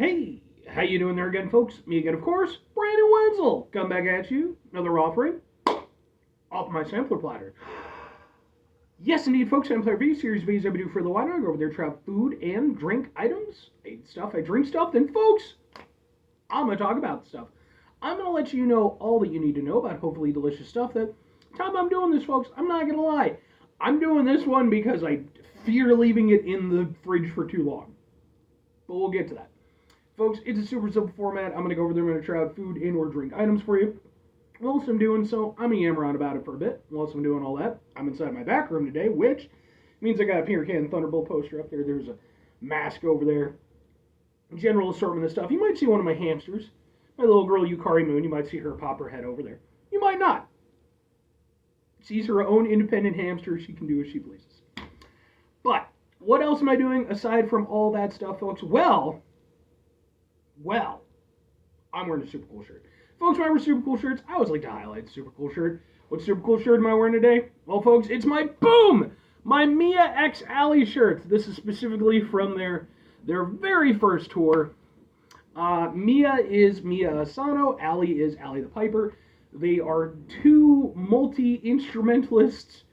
Hey, how you doing there again, folks? Me again, of course, Brandon Wenzel. Come back at you, another offering off my sampler platter. Yes, indeed, folks, Sampler V series videos I do for the while. I go over there, try food and drink items. I eat stuff, I drink stuff. Then, folks, I'm gonna talk about stuff. I'm gonna let you know all that you need to know about hopefully delicious stuff. That time I'm doing this, folks, I'm not gonna lie. I'm doing this one because I fear leaving it in the fridge for too long. But we'll get to that. Folks, it's a super simple format. I'm going to go over there. I'm going to try out food and or drink items for you. Whilst I'm doing so, I'm going to yammer on about it for a bit. Whilst I'm doing all that, I'm inside my back room today, which means I got a Peter Can Thunderbolt poster up there. There's a mask over there. General assortment of stuff. You might see one of my hamsters. My little girl, Yukari Moon. You might see her pop her head over there. You might not. She's her own independent hamster. She can do as she pleases. But what else am I doing aside from all that stuff, folks? Well, I'm wearing a super cool shirt. Folks, when I wear super cool shirts, I always like to highlight the super cool shirt. What super cool shirt am I wearing today? Well, folks, it's my my Mia X Alley shirt. This is specifically from their very first tour. Mia is Mia Asano, Alley is Alley the Piper. They are two multi-instrumentalists,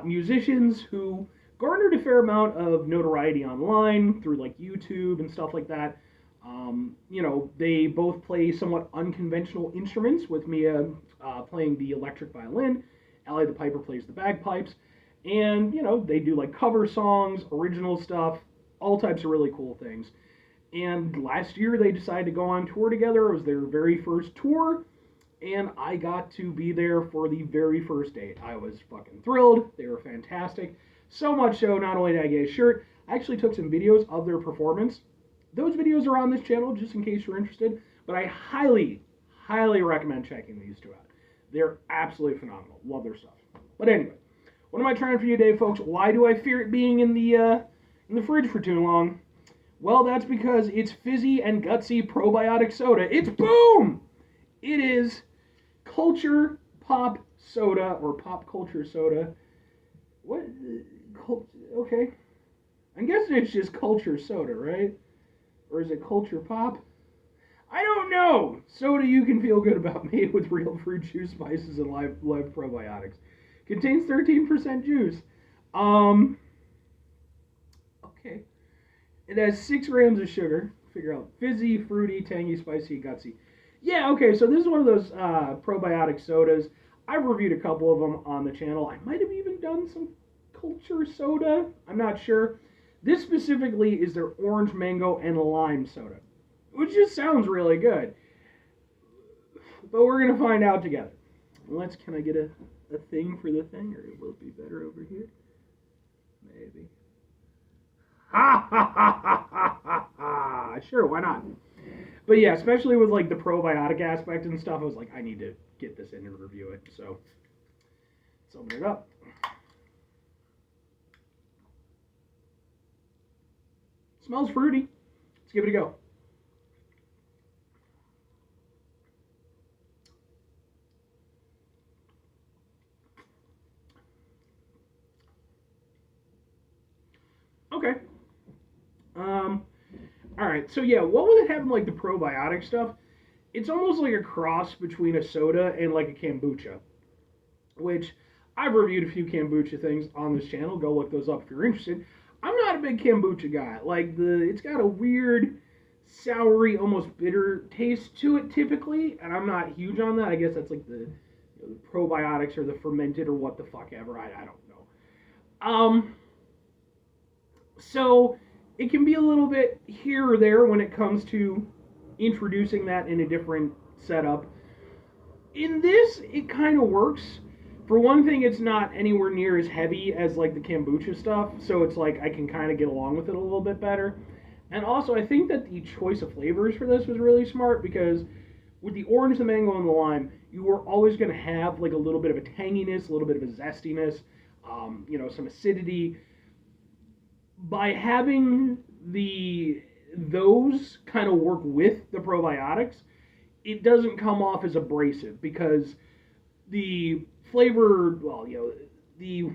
musicians who garnered a fair amount of notoriety online through like YouTube and stuff like that. They both play somewhat unconventional instruments, with Mia playing the electric violin, Allie the Piper plays the bagpipes, and, they do like cover songs, original stuff, all types of really cool things. And last year they decided to go on tour together. It was their very first tour, and I got to be there for the very first date. I was fucking thrilled. They were fantastic. So much so, not only did I get a shirt, I actually took some videos of their performance. Those videos are on this channel, just in case you're interested, but I highly, highly recommend checking these two out. They're absolutely phenomenal. Love their stuff. But anyway, what am I trying for you today, folks? Why do I fear it being in the fridge for too long? Well, that's because it's fizzy and gutsy probiotic soda. It's boom! It is culture pop soda, or pop culture soda. What? Okay. I'm guessing it's just culture soda, right? Or is it culture pop? I don't know. Soda you can feel good about, made with real fruit juice, spices, and live probiotics. Contains 13% juice. Okay. It has 6 grams of sugar. Figure out fizzy, fruity, tangy, spicy, gutsy. Yeah, okay, so this is one of those probiotic sodas. I've reviewed a couple of them on the channel. I might have even done some culture soda. I'm not sure. This specifically is their orange, mango, and lime soda, which just sounds really good. But we're going to find out together. Can I get a thing for the thing, or will it be better over here? Maybe. Ha ha ha ha ha ha ha! Sure, why not? But yeah, especially with like the probiotic aspect and stuff, I was like, I need to get this in and review it. So let's open it up. Smells fruity. Let's give it a go. Okay. All right. So yeah, what would it have in like the probiotic stuff? It's almost like a cross between a soda and like a kombucha, which I've reviewed a few kombucha things on this channel. Go look those up if you're interested. I'm not a big kombucha guy. Like it's got a weird, soury, almost bitter taste to it typically, and I'm not huge on that. I guess that's like the probiotics or the fermented or what the fuck ever. I don't know. So it can be a little bit here or there when it comes to introducing that in a different setup. In this, it kind of works. For one thing, it's not anywhere near as heavy as like the kombucha stuff, so it's like I can kind of get along with it a little bit better. And also, I think that the choice of flavors for this was really smart, because with the orange, the mango, and the lime, you were always going to have like a little bit of a tanginess, a little bit of a zestiness, some acidity. By having those kind of work with the probiotics, it doesn't come off as abrasive, because the flavor, the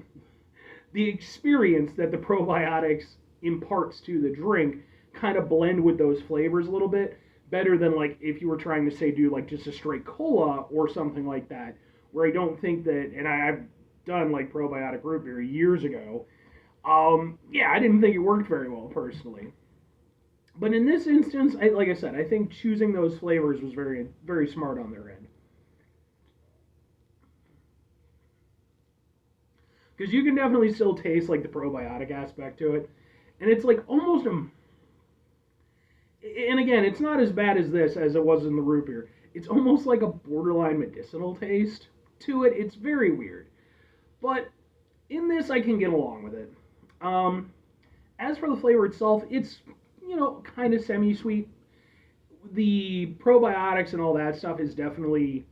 experience that the probiotics imparts to the drink kind of blend with those flavors a little bit better than like if you were trying to say do like just a straight cola or something like that, where I don't think that, and I've done like probiotic root beer years ago. Yeah, I didn't think it worked very well personally. But in this instance, like I said, I think choosing those flavors was very, very smart on their end. Because you can definitely still taste like the probiotic aspect to it. And it's like almost a. And again, it's not as bad as this as it was in the root beer. It's almost like a borderline medicinal taste to it. It's very weird. But in this, I can get along with it. Um, as for the flavor itself, it's, kind of semi sweet. The probiotics and all that stuff is definitely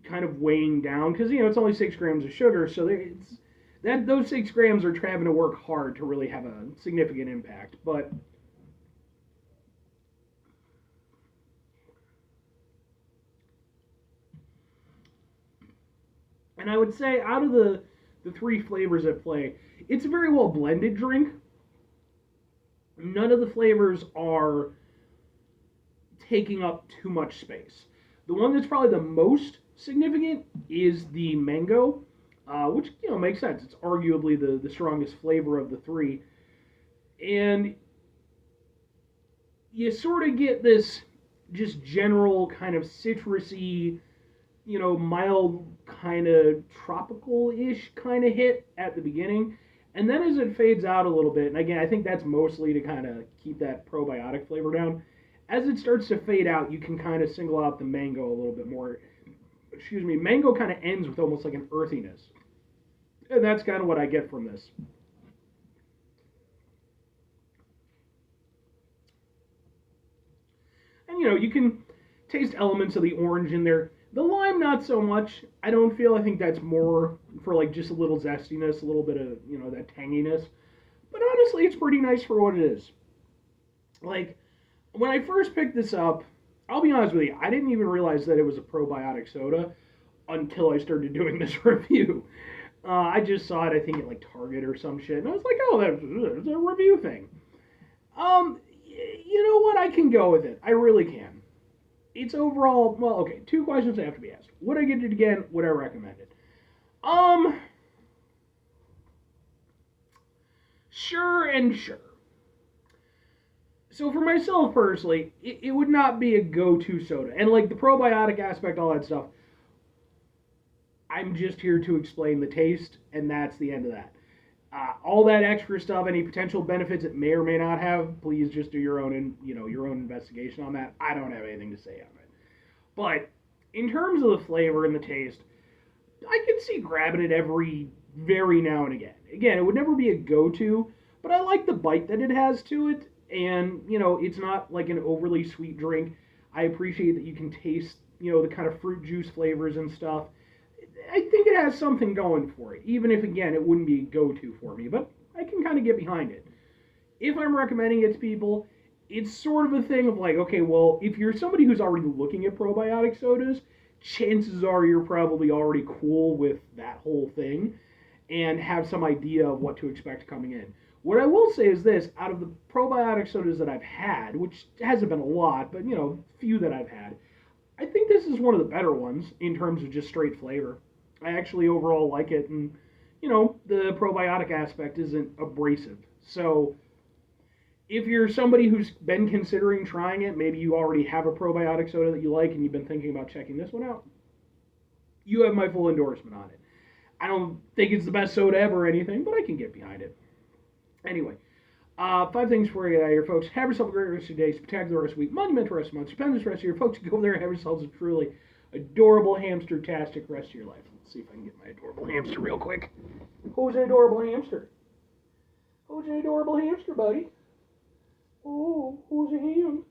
kind of weighing down because it's only 6 grams of sugar, so it's that those 6 grams are having to work hard to really have a significant impact. But and I would say out of the three flavors at play, it's a very well blended drink. None of the flavors are taking up too much space. The one that's probably the most significant is the mango, which makes sense. It's arguably the strongest flavor of the three, and you sort of get this just general kind of citrusy, mild kind of tropical-ish kind of hit at the beginning. And then as it fades out a little bit, and again, I think that's mostly to kind of keep that probiotic flavor down. As it starts to fade out, you can kind of single out the mango a little bit more. Excuse me, mango kind of ends with almost like an earthiness. And that's kind of what I get from this. And you can taste elements of the orange in there. The lime, not so much. I don't feel. I think that's more for like just a little zestiness, a little bit of that tanginess. But honestly, it's pretty nice for what it is. Like when I first picked this up, I'll be honest with you, I didn't even realize that it was a probiotic soda until I started doing this review. I just saw it, I think, at like Target or some shit, and I was like, oh, that's a review thing. You know what? I can go with it. I really can. It's overall, well, okay, two questions have to be asked. Would I get it again? Would I recommend it? Um, sure and sure. So for myself personally, it would not be a go-to soda. And like the probiotic aspect, all that stuff, I'm just here to explain the taste, and that's the end of that. All that extra stuff, any potential benefits it may or may not have, please just do your own, your own investigation on that. I don't have anything to say on it. But in terms of the flavor and the taste, I can see grabbing it every very now and again. Again, it would never be a go-to, but I like the bite that it has to it, and it's not like an overly sweet drink. I appreciate that you can taste, the kind of fruit juice flavors and stuff. I think it has something going for it, even if, again, it wouldn't be a go-to for me, but I can kind of get behind it. If I'm recommending it to people, it's sort of a thing of like, okay, well, if you're somebody who's already looking at probiotic sodas, chances are you're probably already cool with that whole thing and have some idea of what to expect coming in. What I will say is this, out of the probiotic sodas that I've had, which hasn't been a lot, but, few that I've had, I think this is one of the better ones in terms of just straight flavor. I actually overall like it, and the probiotic aspect isn't abrasive. So if you're somebody who's been considering trying it, maybe you already have a probiotic soda that you like and you've been thinking about checking this one out, you have my full endorsement on it. I don't think it's the best soda ever or anything, but I can get behind it. Anyway, 5 things for you out here, folks. Have yourself a great rest of your day, spectacular rest of the week, monumental rest of the month, stupendous rest of your folks. Go over there and have yourselves a truly adorable hamster-tastic rest of your life. Let's see if I can get my adorable hamster real quick. Who's an adorable hamster? Who's an adorable hamster, buddy? Oh, who's a ham?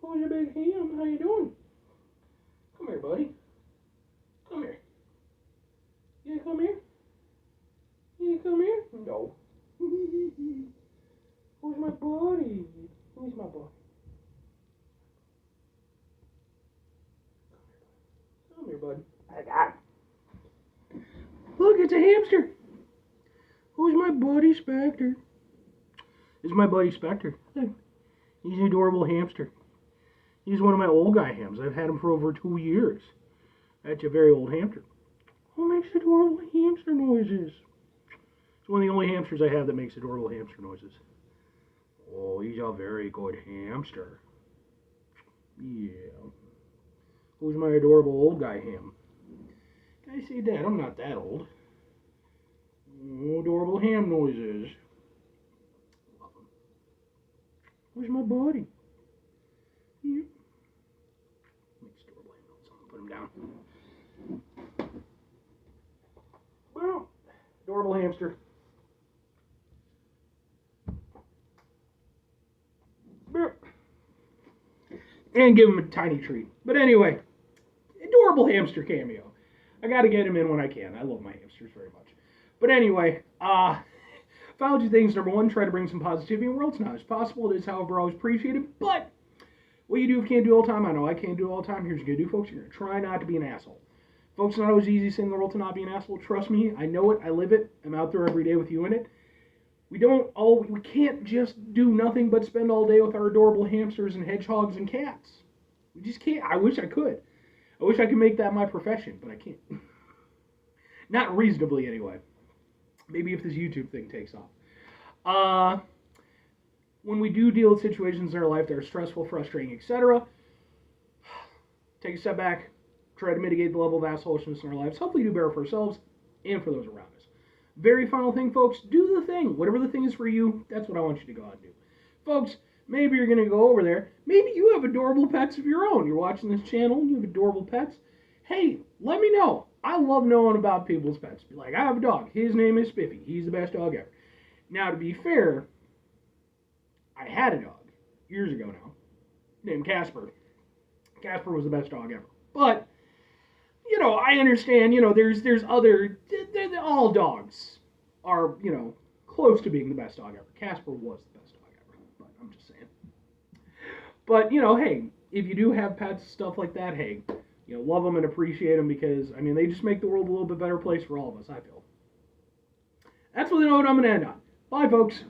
Who's a big ham? How you doing? Come here, buddy. Come here. You come here? You come here? No. Who's my buddy? Who's my buddy? Come here, bud. I got it. Look, it's a hamster. Who's my buddy Spectre? This is my buddy Spectre. Look, He's an adorable hamster. He's one of my old guy hams. I've had him for over 2 years. That's a very old hamster. Who makes adorable hamster noises? It's one of the only hamsters I have that makes adorable hamster noises. Oh, he's a very good hamster. Yeah. Who's my adorable old guy ham? Can I say that? I'm not that old. Oh, adorable ham noises. Where's my buddy? Yeah. Makes adorable ham noises. I'm gonna put him down. Well, adorable hamster. And give him a tiny treat. But anyway, adorable hamster cameo. I gotta get him in when I can. I love my hamsters very much. But anyway, final two things. Number one, try to bring some positivity in the world. It's not as possible. It is, however, always appreciated. But what you do if you can't do it all the time, I know I can't do it all the time. Here's what you're gonna do, folks. You're gonna try not to be an asshole. Folks, it's not always easy saying in the world to not be an asshole. Trust me, I know it. I live it. I'm out there every day with you in it. We can't just do nothing but spend all day with our adorable hamsters and hedgehogs and cats. We just can't. I wish I could. I wish I could make that my profession, but I can't. Not reasonably, anyway. Maybe if this YouTube thing takes off. When we do deal with situations in our life that are stressful, frustrating, etc., take a step back, try to mitigate the level of assholishness in our lives, hopefully do better for ourselves and for those around us. Very final thing, folks, do the thing. Whatever the thing is for you, that's what I want you to go out and do. Folks, maybe you're going to go over there. Maybe you have adorable pets of your own. You're watching this channel and you have adorable pets. Hey, let me know. I love knowing about people's pets. Be like, I have a dog. His name is Spiffy. He's the best dog ever. Now, to be fair, I had a dog years ago now named Casper. Casper was the best dog ever. But, you know, I understand, you know, there's other, all dogs are, you know, close to being the best dog ever. Casper was the best dog ever, but I'm just saying. But, you know, hey, if you do have pets, stuff like that, hey, you know, love them and appreciate them because, I mean, they just make the world a little bit better place for all of us, I feel. That's the note I'm going to end on. Bye, folks.